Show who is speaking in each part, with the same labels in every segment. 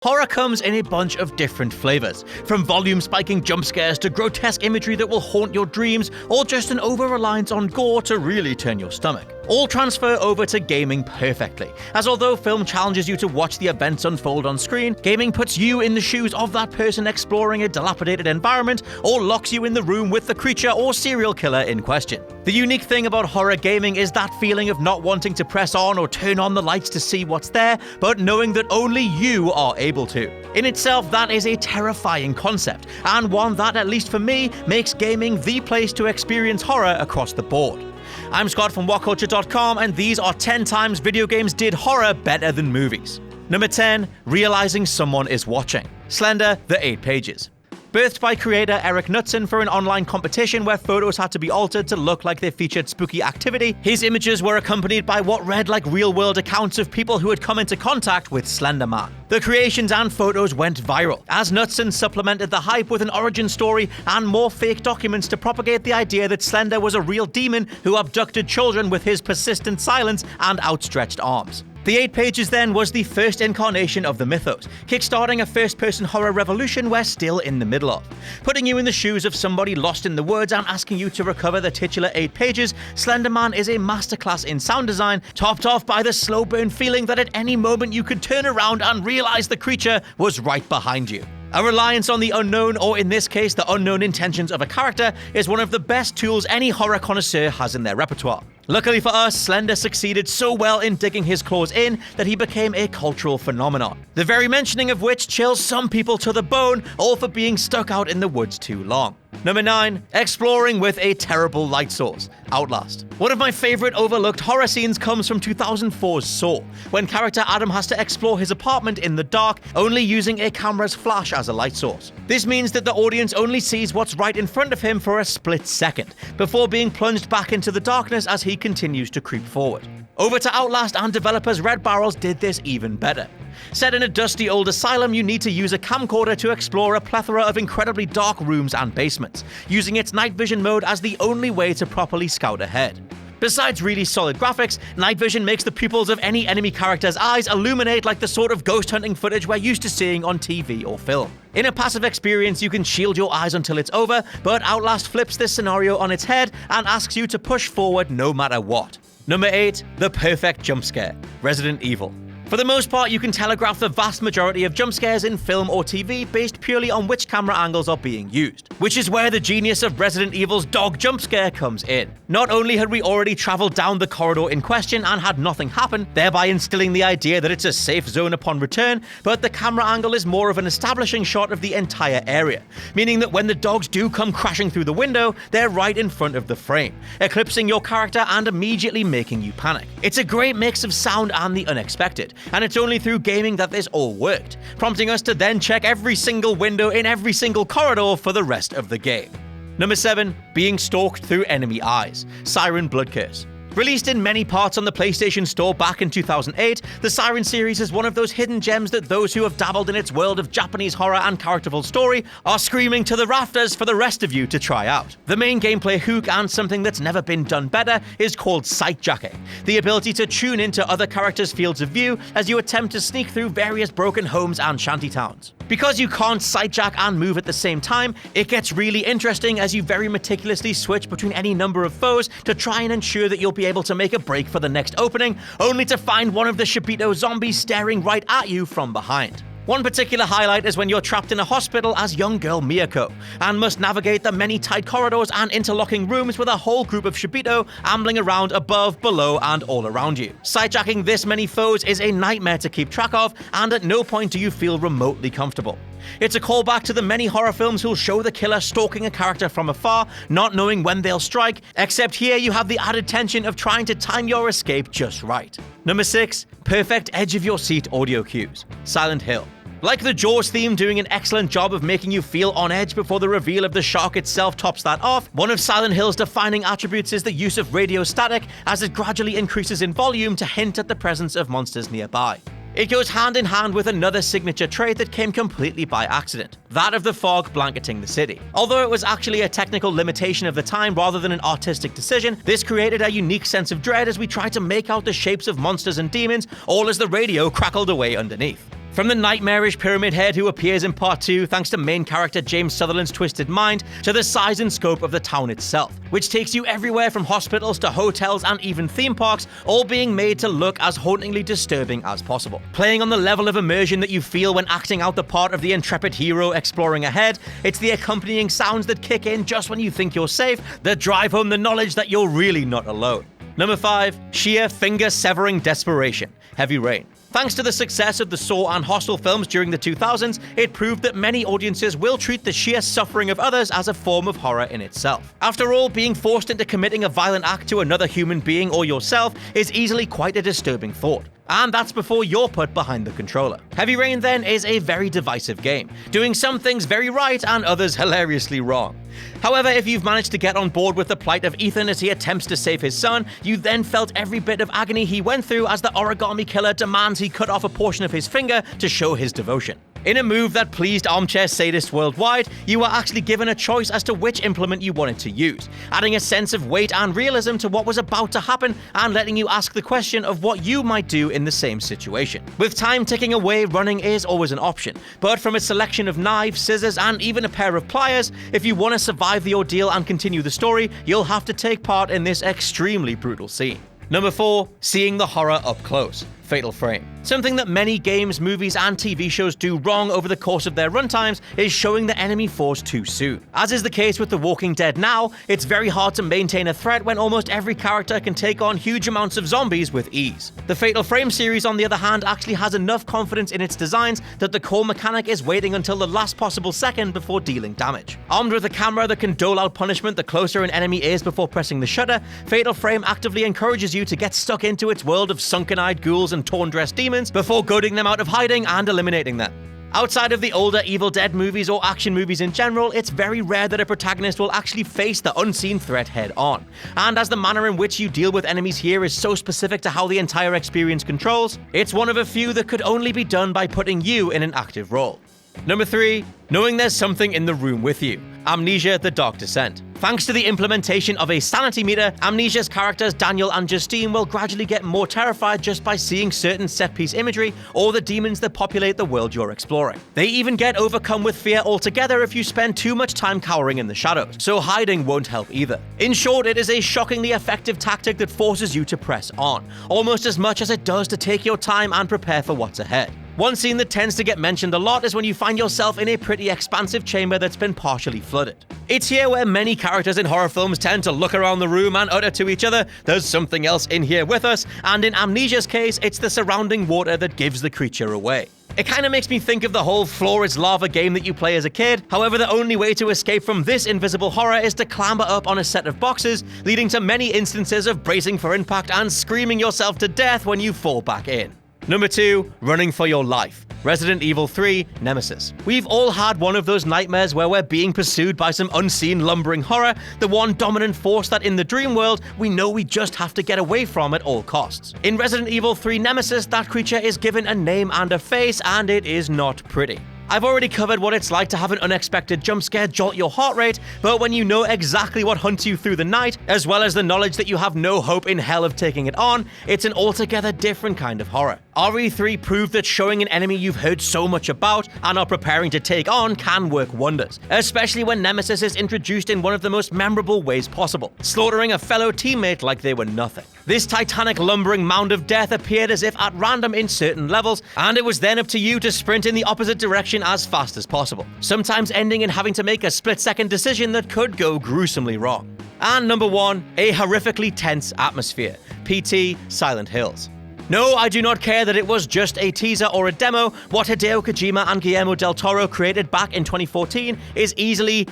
Speaker 1: Horror comes in a bunch of different flavors, from volume-spiking jump scares to grotesque imagery that will haunt your dreams, or just an over-reliance on gore to really turn your stomach. All transfer over to gaming perfectly, as although film challenges you to watch the events unfold on screen, gaming puts you in the shoes of that person exploring a dilapidated environment, or locks you in the room with the creature or serial killer in question. The unique thing about horror gaming is that feeling of not wanting to press on or turn on the lights to see what's there, but knowing that only you are able to. In itself, that is a terrifying concept, and one that, at least for me, makes gaming the place to experience horror across the board. I'm Scott from WhatCulture.com, and these are 10 times video games did horror better than movies. Number 10, realizing someone is watching. Slender, The 8 Pages. Birthed by creator Eric Knudsen for an online competition where photos had to be altered to look like they featured spooky activity, his images were accompanied by what read like real-world accounts of people who had come into contact with Slender Man. The creations and photos went viral, as Knudsen supplemented the hype with an origin story and more fake documents to propagate the idea that Slender was a real demon who abducted children with his persistent silence and outstretched arms. The 8 Pages then was the first incarnation of the mythos, kickstarting a first-person horror revolution we're still in the middle of. Putting you in the shoes of somebody lost in the woods and asking you to recover the titular 8 Pages, Slender Man is a masterclass in sound design, topped off by the slow burn feeling that at any moment you could turn around and realize the creature was right behind you. A reliance on the unknown, or in this case the unknown intentions of a character, is one of the best tools any horror connoisseur has in their repertoire. Luckily for us, Slender succeeded so well in digging his claws in that he became a cultural phenomenon, the very mentioning of which chills some people to the bone, all for being stuck out in the woods too long. Number 9, exploring with a terrible light source. Outlast. One of my favorite overlooked horror scenes comes from 2004's Saw, when character Adam has to explore his apartment in the dark, only using a camera's flash as a light source. This means that the audience only sees what's right in front of him for a split second, before being plunged back into the darkness as he continues to creep forward. Over to Outlast, and developers Red Barrels did this even better. Set in a dusty old asylum, you need to use a camcorder to explore a plethora of incredibly dark rooms and basements, using its night vision mode as the only way to properly scout ahead. Besides really solid graphics, night vision makes the pupils of any enemy character's eyes illuminate like the sort of ghost hunting footage we're used to seeing on TV or film. In a passive experience, you can shield your eyes until it's over, but Outlast flips this scenario on its head and asks you to push forward no matter what. Number 8, the perfect jump scare. Resident Evil. For the most part, you can telegraph the vast majority of jump scares in film or TV based purely on which camera angles are being used, which is where the genius of Resident Evil's dog jump scare comes in. Not only had we already traveled down the corridor in question and had nothing happen, thereby instilling the idea that it's a safe zone upon return, but the camera angle is more of an establishing shot of the entire area, meaning that when the dogs do come crashing through the window, they're right in front of the frame, eclipsing your character and immediately making you panic. It's a great mix of sound and the unexpected, and it's only through gaming that this all worked, prompting us to then check every single window in every single corridor for the rest of the game. Number 7, being stalked through enemy eyes. SIREN Blood Curse. Released in many parts on the PlayStation Store back in 2008, the SIREN series is one of those hidden gems that those who have dabbled in its world of Japanese horror and characterful story are screaming to the rafters for the rest of you to try out. The main gameplay hook, and something that's never been done better, is called sightjacking, the ability to tune into other characters' fields of view as you attempt to sneak through various broken homes and shantytowns. Because you can't sightjack and move at the same time, it gets really interesting as you very meticulously switch between any number of foes to try and ensure that you'll be able to make a break for the next opening, only to find one of the Shibito zombies staring right at you from behind. One particular highlight is when you're trapped in a hospital as young girl Miyako, and must navigate the many tight corridors and interlocking rooms with a whole group of Shibito ambling around above, below, and all around you. Sightjacking this many foes is a nightmare to keep track of, and at no point do you feel remotely comfortable. It's a callback to the many horror films who'll show the killer stalking a character from afar, not knowing when they'll strike, except here you have the added tension of trying to time your escape just right. Number 6, perfect edge-of-your-seat audio cues. Silent Hill. Like the Jaws theme doing an excellent job of making you feel on edge before the reveal of the shark itself tops that off, one of Silent Hill's defining attributes is the use of radio static as it gradually increases in volume to hint at the presence of monsters nearby. It goes hand in hand with another signature trait that came completely by accident, that of the fog blanketing the city. Although it was actually a technical limitation of the time rather than an artistic decision, this created a unique sense of dread as we tried to make out the shapes of monsters and demons, all as the radio crackled away underneath. From the nightmarish Pyramid Head who appears in Part 2 thanks to main character James Sutherland's twisted mind, to the size and scope of the town itself, which takes you everywhere from hospitals to hotels and even theme parks, all being made to look as hauntingly disturbing as possible. Playing on the level of immersion that you feel when acting out the part of the intrepid hero exploring ahead, it's the accompanying sounds that kick in just when you think you're safe that drive home the knowledge that you're really not alone. Number 5. Sheer finger-severing desperation. Heavy Rain. Thanks to the success of the Saw and Hostel films during the 2000s, it proved that many audiences will treat the sheer suffering of others as a form of horror in itself. After all, being forced into committing a violent act to another human being or yourself is easily quite a disturbing thought. And that's before you're put behind the controller. Heavy Rain then is a very divisive game, doing some things very right and others hilariously wrong. However, if you've managed to get on board with the plight of Ethan as he attempts to save his son, you then felt every bit of agony he went through as the origami killer demands he cut off a portion of his finger to show his devotion. In a move that pleased armchair sadists worldwide, you were actually given a choice as to which implement you wanted to use, adding a sense of weight and realism to what was about to happen and letting you ask the question of what you might do in the same situation. With time ticking away, running is always an option, but from a selection of knives, scissors, and even a pair of pliers, if you want to survive the ordeal and continue the story, you'll have to take part in this extremely brutal scene. Number 4. Seeing the horror up close. Fatal Frame. Something that many games, movies, and TV shows do wrong over the course of their runtimes is showing the enemy force too soon. As is the case with The Walking Dead now, it's very hard to maintain a threat when almost every character can take on huge amounts of zombies with ease. The Fatal Frame series, on the other hand, actually has enough confidence in its designs that the core mechanic is waiting until the last possible second before dealing damage. Armed with a camera that can dole out punishment the closer an enemy is before pressing the shutter, Fatal Frame actively encourages you to get stuck into its world of sunken-eyed ghouls and torn-dressed demons before goading them out of hiding and eliminating them. Outside of the older Evil Dead movies or action movies in general, it's very rare that a protagonist will actually face the unseen threat head-on. And as the manner in which you deal with enemies here is so specific to how the entire experience controls, it's one of a few that could only be done by putting you in an active role. Number 3. Knowing there's something in the room with you. Amnesia: The Dark Descent. Thanks to the implementation of a sanity meter, Amnesia's characters Daniel and Justine will gradually get more terrified just by seeing certain set-piece imagery or the demons that populate the world you're exploring. They even get overcome with fear altogether if you spend too much time cowering in the shadows, so hiding won't help either. In short, it is a shockingly effective tactic that forces you to press on, almost as much as it does to take your time and prepare for what's ahead. One scene that tends to get mentioned a lot is when you find yourself in a pretty expansive chamber that's been partially flooded. It's here where many characters in horror films tend to look around the room and utter to each other, "There's something else in here with us," and in Amnesia's case, it's the surrounding water that gives the creature away. It kinda makes me think of the whole floor is lava game that you play as a kid. However, the only way to escape from this invisible horror is to clamber up on a set of boxes, leading to many instances of bracing for impact and screaming yourself to death when you fall back in. Number 2. Running for your life. Resident Evil 3 Nemesis. We've all had one of those nightmares where we're being pursued by some unseen lumbering horror, the one dominant force that in the dream world we know we just have to get away from at all costs. In Resident Evil 3 Nemesis, that creature is given a name and a face, and it is not pretty. I've already covered what it's like to have an unexpected jump scare jolt your heart rate, but when you know exactly what hunts you through the night, as well as the knowledge that you have no hope in hell of taking it on, it's an altogether different kind of horror. RE3 proved that showing an enemy you've heard so much about and are preparing to take on can work wonders, especially when Nemesis is introduced in one of the most memorable ways possible, slaughtering a fellow teammate like they were nothing. This titanic lumbering mound of death appeared as if at random in certain levels, and it was then up to you to sprint in the opposite direction as fast as possible, sometimes ending in having to make a split-second decision that could go gruesomely wrong. And number 1, a horrifically tense atmosphere. PT Silent Hills. No, I do not care that it was just a teaser or a demo. What Hideo Kojima and Guillermo del Toro created back in 2014 is easily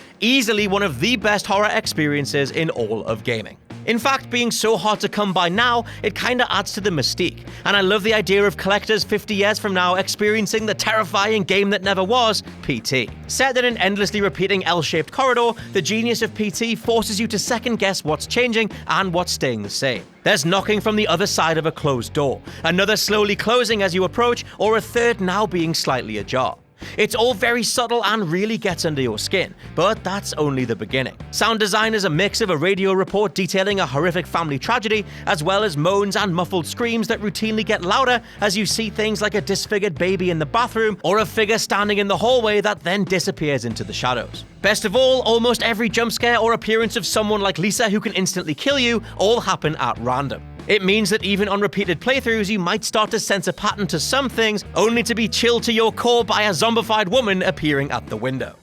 Speaker 1: one of the best horror experiences in all of gaming. In fact, being so hard to come by now, it kinda adds to the mystique, and I love the idea of collectors 50 years from now experiencing the terrifying game that never was, PT. Set in an endlessly repeating L-shaped corridor, the genius of PT forces you to second-guess what's changing and what's staying the same. There's knocking from the other side of a closed door, another slowly closing as you approach, or a third now being slightly ajar. It's all very subtle and really gets under your skin, but that's only the beginning. Sound design is a mix of a radio report detailing a horrific family tragedy, as well as moans and muffled screams that routinely get louder as you see things like a disfigured baby in the bathroom or a figure standing in the hallway that then disappears into the shadows. Best of all, almost every jump scare or appearance of someone like Lisa who can instantly kill you all happen at random. It means that even on repeated playthroughs, you might start to sense a pattern to some things, only to be chilled to your core by a zombified woman appearing at the window.